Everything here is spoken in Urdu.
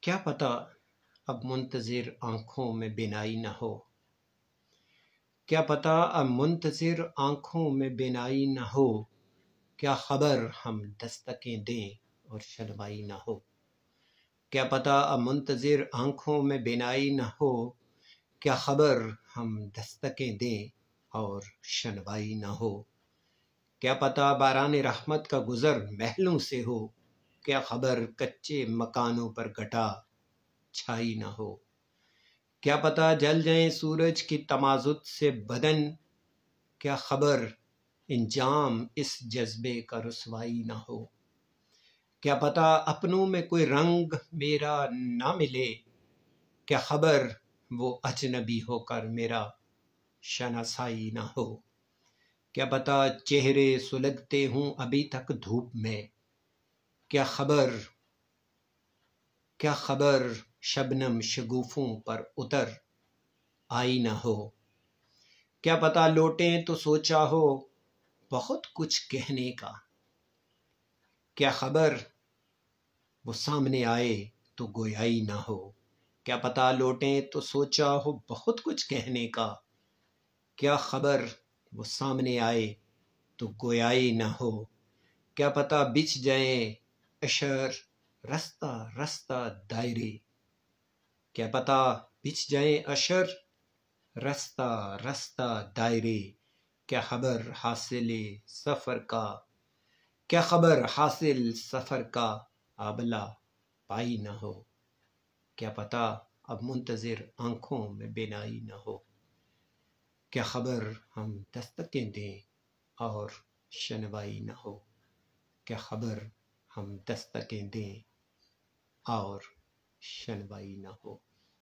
کیا پتہ اب منتظر آنکھوں میں بینائی نہ ہو، کیا پتہ اب منتظر آنکھوں میں بینائی نہ ہو، کیا خبر ہم دستکیں دیں اور شنوائی نہ ہو، کیا پتہ اب منتظر آنکھوں میں بینائی نہ ہو، کیا خبر ہم دستکیں دیں اور شنوائی نہ ہو، کیا پتہ باران رحمت کا گزر محلوں سے ہو، کیا خبر کچے مکانوں پر گٹا چھائی نہ ہو، کیا پتہ جل جائیں سورج کی تمازت سے بدن، کیا خبر انجام اس جذبے کا رسوائی نہ ہو، کیا پتہ اپنوں میں کوئی رنگ میرا نہ ملے، کیا خبر وہ اجنبی ہو کر میرا شناسائی نہ ہو، کیا پتہ چہرے سلگتے ہوں ابھی تک دھوپ میں، کیا خبر شبنم شگوفوں پر اتر آئی نہ ہو، کیا پتہ لوٹیں تو سوچا ہو بہت کچھ کہنے کا، کیا خبر وہ سامنے آئے تو گویائی نہ ہو، کیا پتہ لوٹیں تو سوچا ہو بہت کچھ کہنے کا، کیا خبر وہ سامنے آئے تو گویائی نہ ہو، کیا پتہ بچھ جائیں اشر رستہ رستہ دائرے، کیا پتہ بچھ جائیں اشر رستہ رستہ دائرے، کیا خبر حاصل سفر کا آبلہ پائی نہ ہو، کیا پتہ اب منتظر آنکھوں میں بینائی نہ ہو، کیا خبر ہم دستکیں دیں اور شنوائی نہ ہو، کیا خبر ہم دستکیں دیں اور شنوائی نہ ہو۔